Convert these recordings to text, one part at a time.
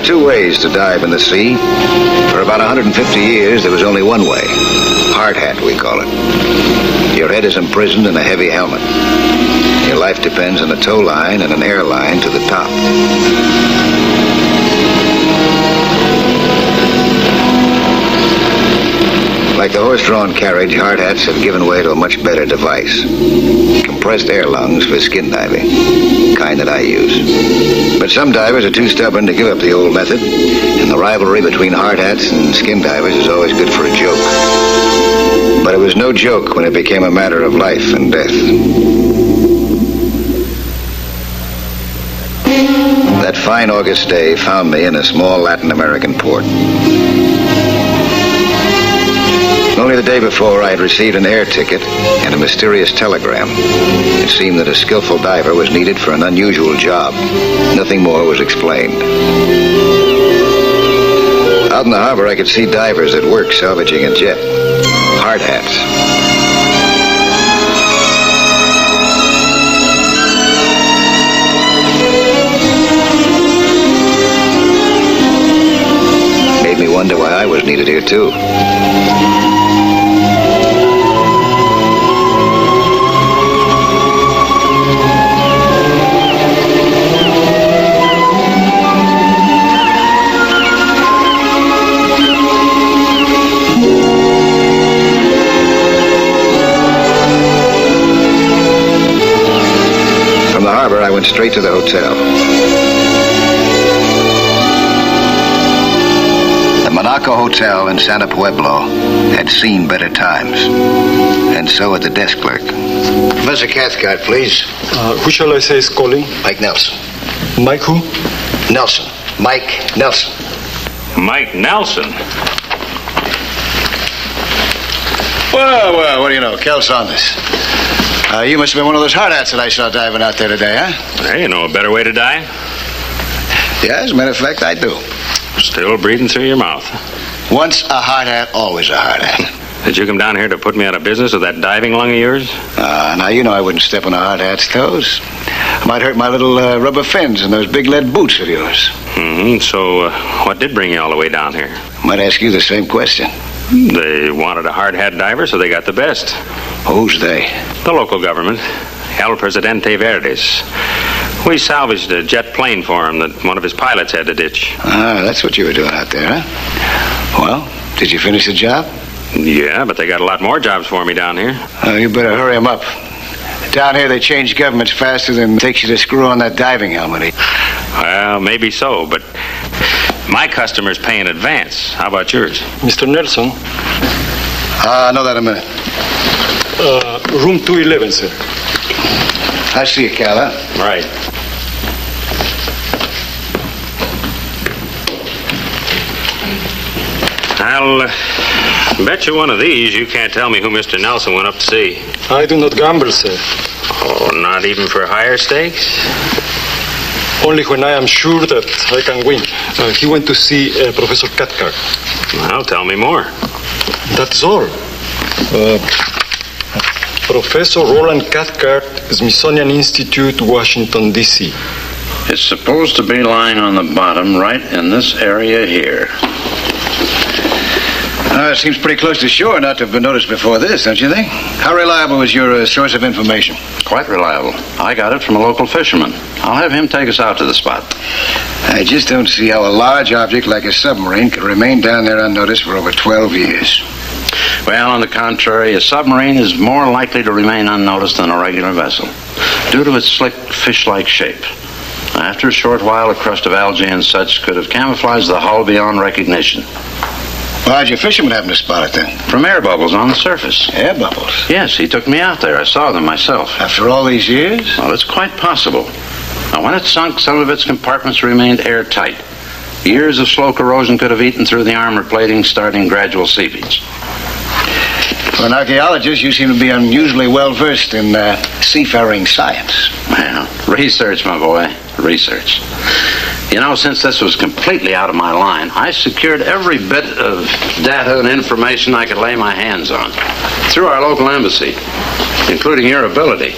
are two ways to dive in the sea. For about 150 years, there was only one way. Hard hat, we call it. Your head is imprisoned in a heavy helmet. Your life depends on a tow line and an air line to the top. Like the horse-drawn carriage, hard hats have given way to a much better device. Compressed air lungs for skin diving, the kind that I use. But some divers are too stubborn to give up the old method, and the rivalry between hard hats and skin divers is always good for a joke. But it was no joke when it became a matter of life and death. That fine August day found me in a small Latin American port. Only the day before, I had received an air ticket and a mysterious telegram. It seemed that a skillful diver was needed for an unusual job. Nothing more was explained. Out in the harbor, I could see divers at work salvaging a jet. Hard hats. Made me wonder why I was needed here, too. I went straight to the hotel. The Monaco Hotel in Santa Pueblo had seen better times. And so had the desk clerk. Professor Cathcart, please. Who shall I say is calling? Mike Nelson. Mike who? Nelson. Mike Nelson. Mike Nelson? Well, what do you know? Kel Saunders. You must have been one of those hard hats that I saw diving out there today, huh? Hey, you know a better way to die? Yeah, as a matter of fact, I do. Still breathing through your mouth. Once a hard hat, always a hard hat. Did you come down here to put me out of business with that diving lung of yours? Now, you know I wouldn't step on a hard hat's toes. I might hurt my little rubber fins and those big lead boots of yours. So, what did bring you all the way down here? Might ask you the same question. They wanted a hard hat diver, so they got the best. Who's they? The local government. El Presidente Verdes. We salvaged a jet plane for him that one of his pilots had to ditch. Ah, that's what you were doing out there, huh? Well, did you finish the job? Yeah, but they got a lot more jobs for me down here. You better hurry them up. Down here, they change governments faster than it takes you to screw on that diving helmet. Well, maybe so, but my customers pay in advance. How about yours? Mr. Nelson? I'll know that in a minute. Room 211, sir. I see you, Cal, huh? Right. I'll bet you one of these you can't tell me who Mr. Nelson went up to see. I do not gamble, sir. Oh, not even for higher stakes? Only when I am sure that I can win. He went to see Professor Cathcart. Well, tell me more. That's all. Professor Roland Cathcart, Smithsonian Institute, Washington, D.C. It's supposed to be lying on the bottom right in this area here. It seems pretty close to shore not to have been noticed before this, don't you think? How reliable is your source of information? Quite reliable. I got it from a local fisherman. I'll have him take us out to the spot. I just don't see how a large object like a submarine could remain down there unnoticed for over 12 years. Well, on the contrary, a submarine is more likely to remain unnoticed than a regular vessel due to its slick, fish-like shape. After a short while, a crust of algae and such could have camouflaged the hull beyond recognition. Well, how'd your fisherman happen to spot it then? From air bubbles on the surface. Air bubbles? Yes, he took me out there. I saw them myself. After all these years? Well, it's quite possible. Now, when it sunk, some of its compartments remained airtight. Years of slow corrosion could have eaten through the armor plating, starting gradual seepage. For an archaeologist, you seem to be unusually well-versed in seafaring science. Well, research, my boy. Research. You know, since this was completely out of my line, I secured every bit of data and information I could lay my hands on through our local embassy, including your ability.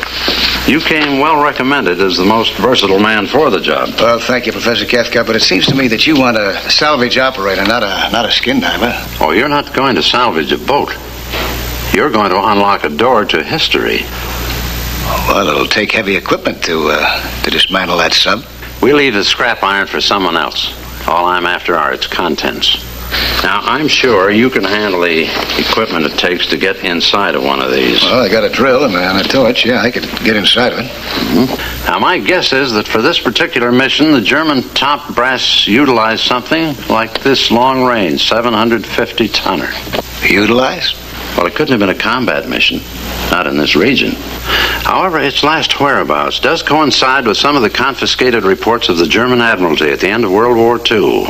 You came well recommended as the most versatile man for the job. Well, thank you, Professor Cathcart, but it seems to me that you want a salvage operator, not a skin diver. Oh, you're not going to salvage a boat. You're going to unlock a door to history. Well, it'll take heavy equipment to dismantle that sub. We leave the scrap iron for someone else. All I'm after are its contents. Now, I'm sure you can handle the equipment it takes to get inside of one of these. Well, I got a drill and a torch. Yeah, I could get inside of it. Mm-hmm. Now, my guess is that for this particular mission, the German top brass utilized something like this long-range 750-tonner. Utilized? Well, it couldn't have been a combat mission. Not in this region. However, its last whereabouts does coincide with some of the confiscated reports of the German Admiralty at the end of World War II,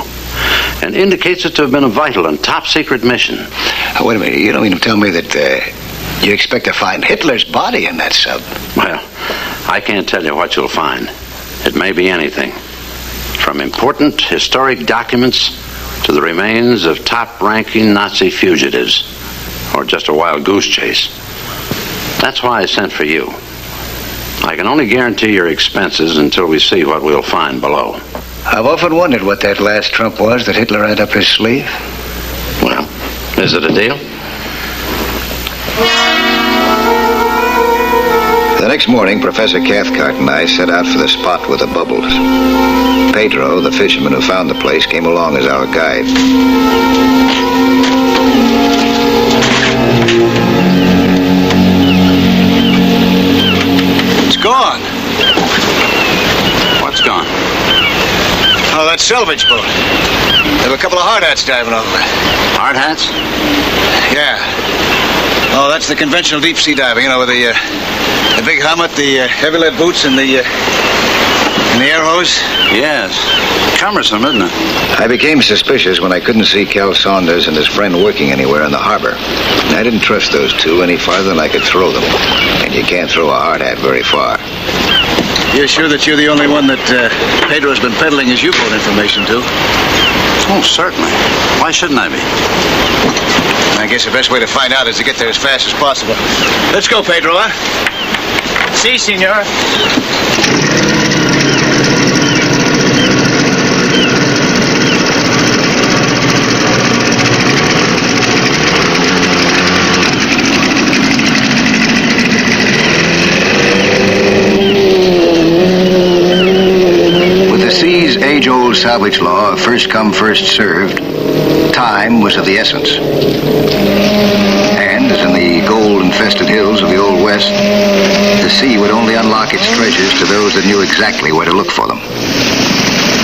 and indicates it to have been a vital and top-secret mission. Oh, wait a minute. You don't mean to tell me that you expect to find Hitler's body in that sub? Well, I can't tell you what you'll find. It may be anything, from important historic documents to the remains of top-ranking Nazi fugitives, or just a wild goose chase. That's why I sent for you. I can only guarantee your expenses until we see what we'll find below. I've often wondered what that last trump was that Hitler had up his sleeve. Well, is it a deal? The next morning, Professor Cathcart and I set out for the spot with the bubbles. Pedro, the fisherman who found the place, came along as our guide. Gone. What's gone? Oh, that salvage boat. There were a couple of hard hats diving over it. Hard hats? Yeah. Oh, that's the conventional deep sea diving, with the big helmet, the heavy lead boots, and the air hose. Yes. Cumbersome, isn't it? I became suspicious when I couldn't see Cal Saunders and his friend working anywhere in the harbor. I didn't trust those two any farther than I could throw them. And you can't throw a hard hat very far. You're sure that you're the only one that Pedro's been peddling his U-boat information to? Oh, certainly. Why shouldn't I be? I guess the best way to find out is to get there as fast as possible. Let's go, Pedro, huh? Si, senor. Age-old salvage law of first come, first served, time was of the essence. And, as in the gold-infested hills of the Old West, the sea would only unlock its treasures to those that knew exactly where to look for them.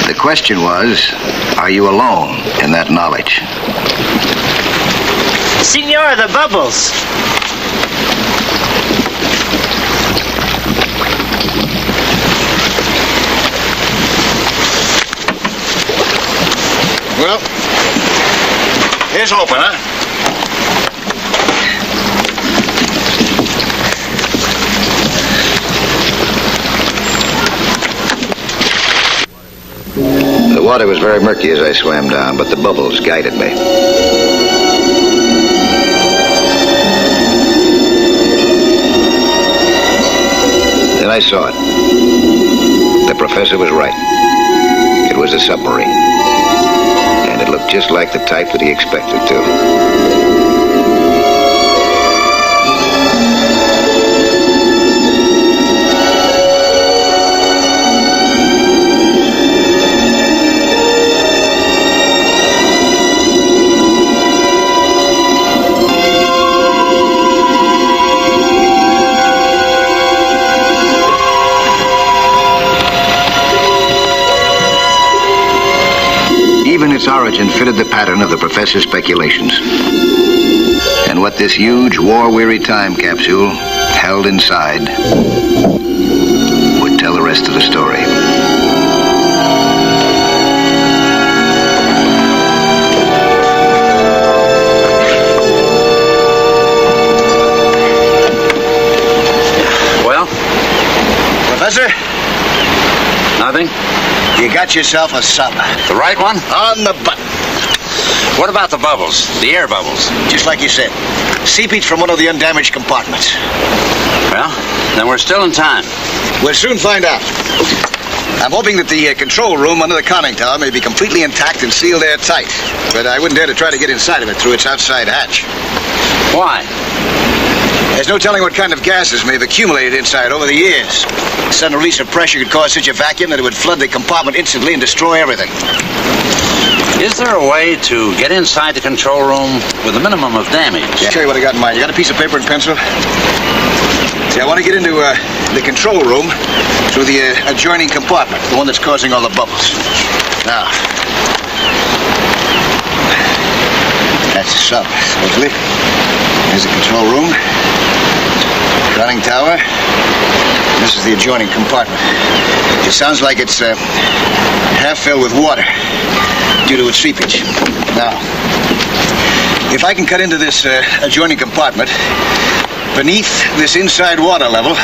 The question was, are you alone in that knowledge? Senor, the bubbles. Well, here's hoping, huh? The water was very murky as I swam down, but the bubbles guided me. Then I saw it. The professor was right. It was a submarine. It looked just like the type that he expected to. Even its origin fitted the pattern of the professor's speculations. And what this huge, war-weary time capsule held inside would tell the rest of the story. Well? Professor? Nothing? You got yourself a sub. The right one? On the button. What about the bubbles? The air bubbles? Just like you said. Seepage from one of the undamaged compartments. Well, then we're still in time. We'll soon find out. I'm hoping that the control room under the conning tower may be completely intact and sealed airtight. But I wouldn't dare to try to get inside of it through its outside hatch. Why? There's no telling what kind of gases may have accumulated inside over the years. A sudden release of pressure could cause such a vacuum that it would flood the compartment instantly and destroy everything. Is there a way to get inside the control room with a minimum of damage? Yeah, I'll tell you what I got in mind. You got a piece of paper and pencil? See, I want to get into the control room through the adjoining compartment, the one that's causing all the bubbles. Now, that's the sub, supposedly. There's the control room, conning tower. This is the adjoining compartment. It sounds like it's half filled with water due to its seepage. Now, if I can cut into this adjoining compartment, beneath this inside water level,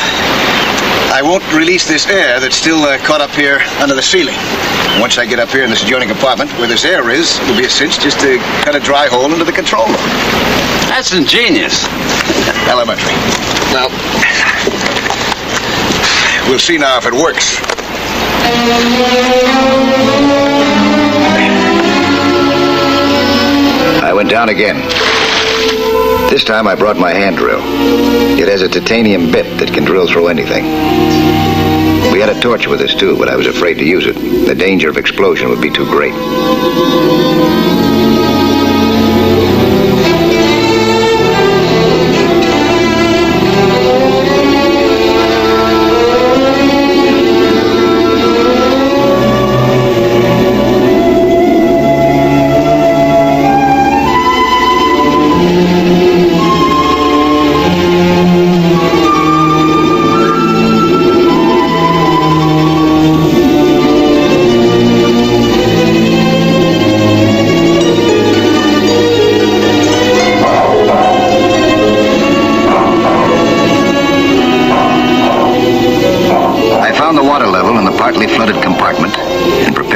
I won't release this air that's still caught up here under the ceiling. Once I get up here in this adjoining compartment, where this air is, it'll be a cinch just to cut a dry hole into the control room. That's ingenious. Elementary. Well, we'll see now if it works. I went down again. This time I brought my hand drill. It has a titanium bit that can drill through anything. We had a torch with us too, but I was afraid to use it. The danger of explosion would be too great.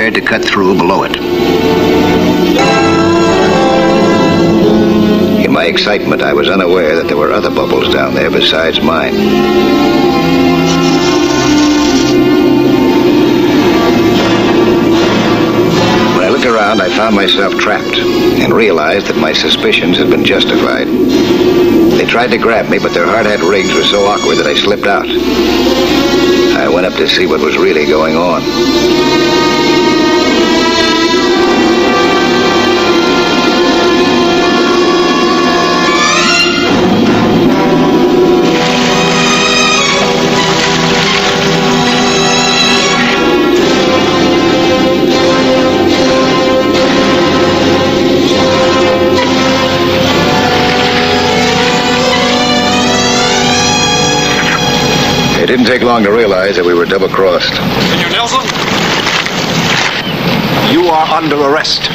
To cut through below it. In my excitement, I was unaware that there were other bubbles down there besides mine. When I looked around, I found myself trapped and realized that my suspicions had been justified. They tried to grab me, but their hard-hat rigs were so awkward that I slipped out. I went up to see what was really going on. It didn't take long to realize that we were double-crossed. Senor Nelson, you are under arrest.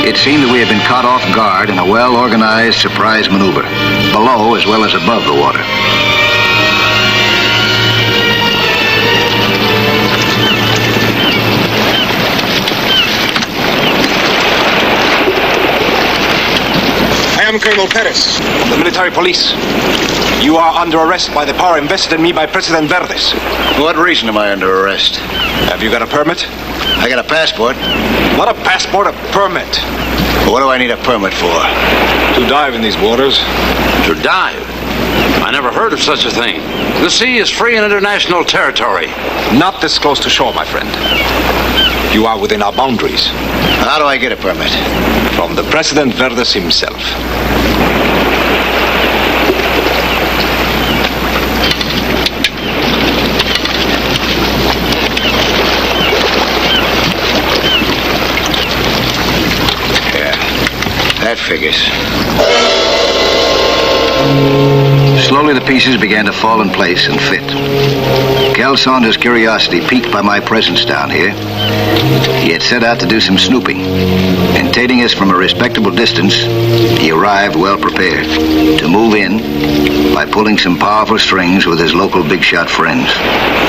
It seemed that we had been caught off guard in a well-organized surprise maneuver, below as well as above the water. I am Colonel Perez, the military police. You are under arrest by the power invested in me by President Verdes. For what reason am I under arrest? Have you got a permit? I got a passport. Not a passport, a permit. What do I need a permit for? To dive in these waters. To dive? I never heard of such a thing. The sea is free and international territory. Not this close to shore, my friend. You are within our boundaries. How do I get a permit? From the President Verdes himself. Yeah, that figures. Slowly the pieces began to fall in place and fit. Cal Saunders' curiosity piqued by my presence down here. He had set out to do some snooping, and taking us from a respectable distance, he arrived well prepared to move in by pulling some powerful strings with his local big shot friends.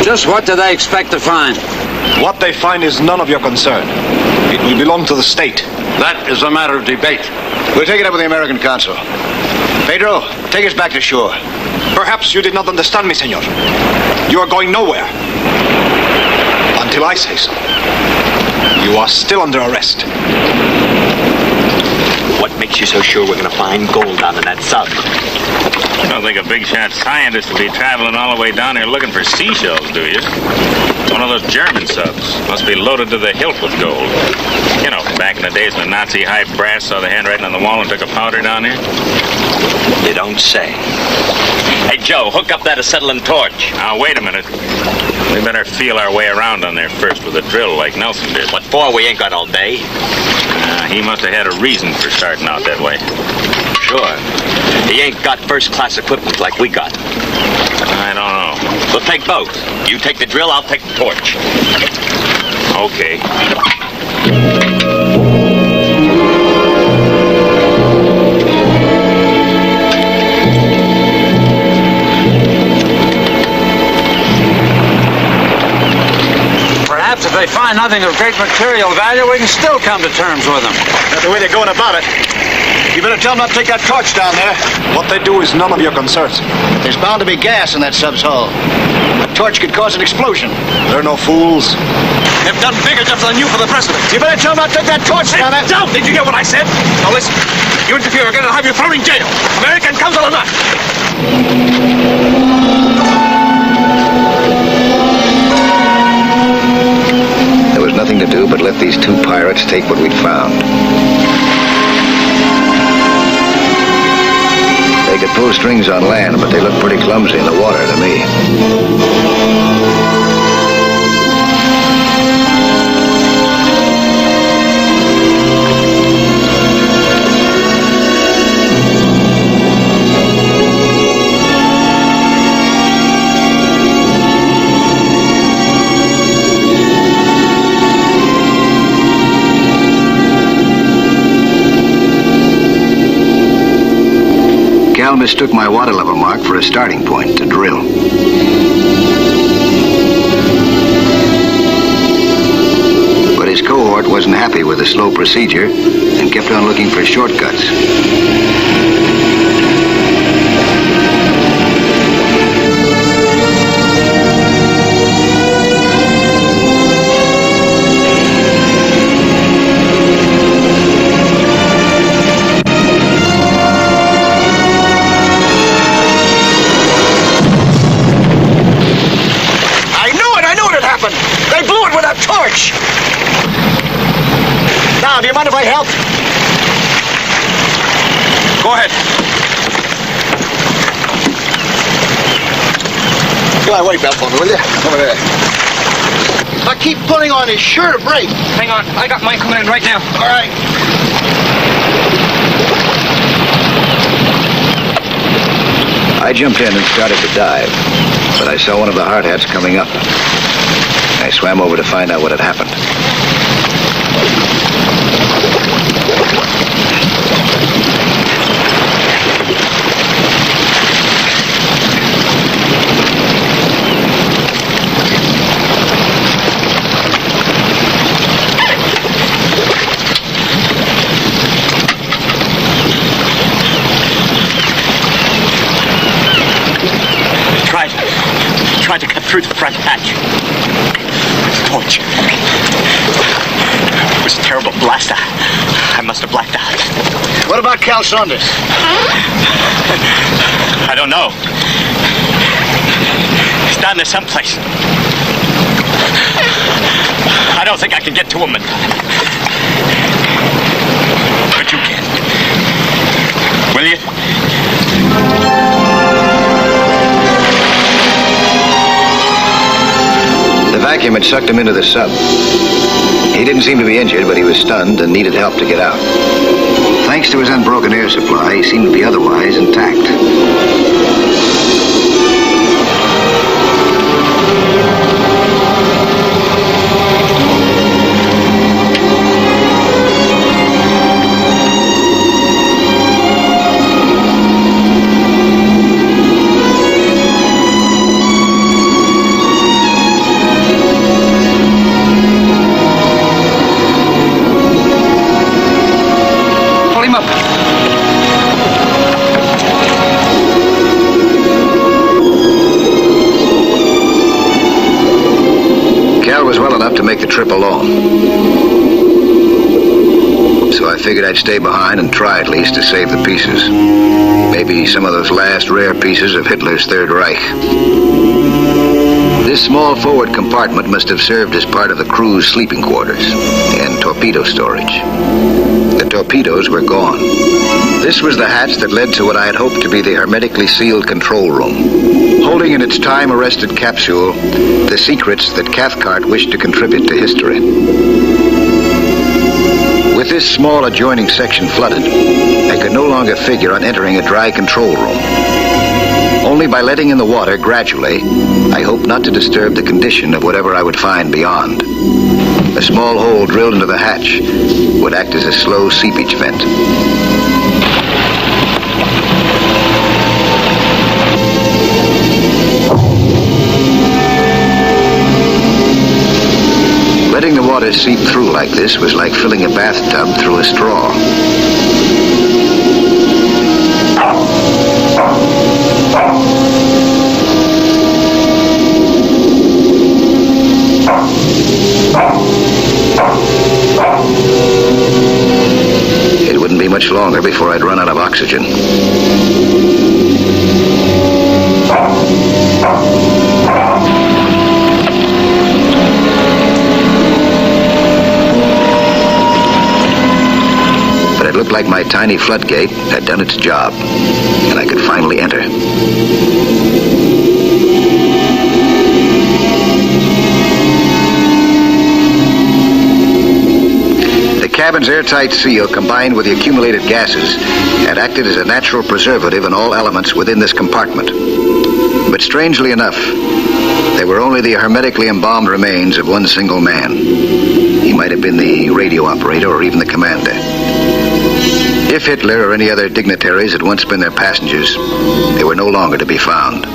Just what do they expect to find? What they find is none of your concern. It will belong to the state. That is a matter of debate. We'll take it up with the American consul. Pedro, take us back to shore. Perhaps you did not understand me, senor. You are going nowhere. Until I say so. You are still under arrest. What makes you so sure we're going to find gold down in that sub? You don't think a big shot scientist will be traveling all the way down here looking for seashells, do you? One of those German subs. Must be loaded to the hilt with gold. You know, back in the days when Nazi high brass saw the handwriting on the wall and took a powder down here. You don't say. Hey, Joe, hook up that acetylene torch. Now, wait a minute. We better feel our way around on there first with a drill like Nelson did. What for? We ain't got all day. He must have had a reason for starting out that way. Sure. He ain't got first-class equipment like we got. I don't know. We'll take both. You take the drill, I'll take the torch. Okay. Perhaps if they find nothing of great material value, we can still come to terms with them. That's the way they're going about it. You better tell them not to take that torch down there. What they do is none of your concerns. There's bound to be gas in that sub's hull. A torch could cause an explosion. They're no fools. They've done bigger jobs than you for the president. You better tell them not to take that torch down there. Down! Did you hear what I said? Now listen. You interfere again, I'll have you thrown in jail. American consul or not. There was nothing to do but let these two pirates take what we'd found. They could pull strings on land, but they looked pretty clumsy in the water to me. Cal mistook my water level mark for a starting point to drill. But his cohort wasn't happy with the slow procedure and kept on looking for shortcuts. Now, do you mind if I help? Go ahead. Come on, wait, belt for me, will you? Over there. Now keep pulling on his shirt or break. Hang on, I got mine coming in right now. All right. I jumped in and started to dive, but I saw one of the hard hats coming up. I swam over to find out what had happened. Tried to cut through the front hatch. Torch. It was a terrible blast. I must have blacked out. What about Cal Saunders? I don't know. He's down there someplace. I don't think I can get to him. But you can. Will you? The vacuum had sucked him into the sub. He didn't seem to be injured, but he was stunned and needed help to get out. Thanks to his unbroken air supply, he seemed to be otherwise intact. alone. So I figured I'd stay behind and try at least to save the pieces. Maybe some of those last rare pieces of Hitler's Third Reich. This small forward compartment must have served as part of the crew's sleeping quarters and torpedo storage. The torpedoes were gone. This was the hatch that led to what I had hoped to be the hermetically sealed control room, holding in its time-arrested capsule the secrets that Cathcart wished to contribute to history. With this small adjoining section flooded, I could no longer figure on entering a dry control room. Only by letting in the water gradually, I hoped not to disturb the condition of whatever I would find beyond. A small hole drilled into the hatch would act as a slow seepage vent. Letting the water seep through like this was like filling a bathtub through a straw. It wouldn't be much longer before I'd run out of oxygen. But it looked like my tiny floodgate had done its job, and I could finally enter. The cabin's airtight seal, combined with the accumulated gases, had acted as a natural preservative in all elements within this compartment. But strangely enough, they were only the hermetically embalmed remains of one single man. He might have been the radio operator or even the commander. If Hitler or any other dignitaries had once been their passengers, they were no longer to be found.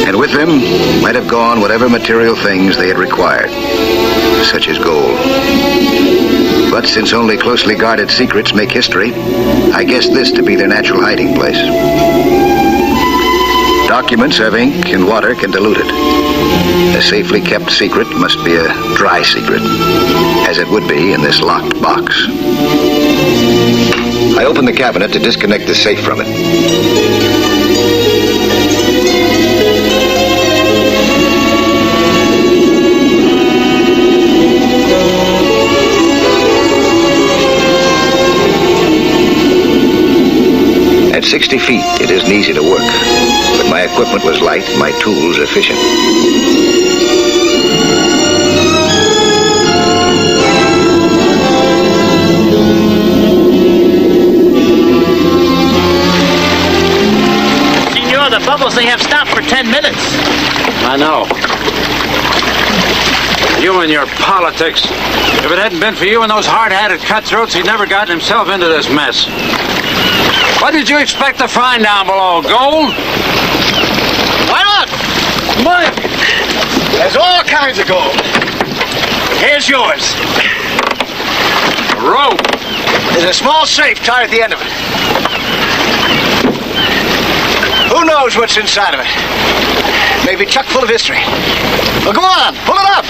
And with them might have gone whatever material things they had required, such as gold. But since only closely guarded secrets make history, I guessed this to be their natural hiding place. Documents have ink and water can dilute it. A safely kept secret must be a dry secret, as it would be in this locked box. I opened the cabinet to disconnect the safe from it. At 60 feet, it isn't easy to work, but my equipment was light, my tools efficient. Senor, the bubbles, they have stopped for 10 minutes. I know. You and your politics. If it hadn't been for you and those hard-hatted cutthroats, he'd never gotten himself into this mess. What did you expect to find down below? Gold? Why not? Money. There's all kinds of gold. Here's yours. A rope. There's a small safe tied at the end of it. Who knows what's inside of it? Maybe chock full of history. Well, go on, pull it up.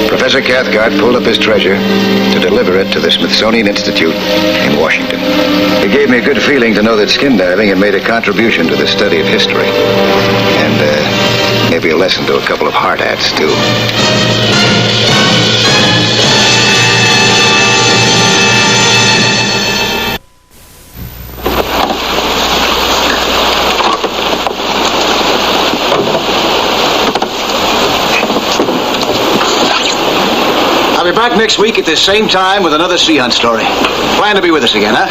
Professor Cathcart pulled up his treasure to deliver it to the Smithsonian Institute in Washington. It gave me a good feeling to know that skin diving had made a contribution to the study of history. And maybe a lesson to a couple of hard hats, too. I'll be back next week at this same time with another sea hunt story. Plan to be with us again, huh?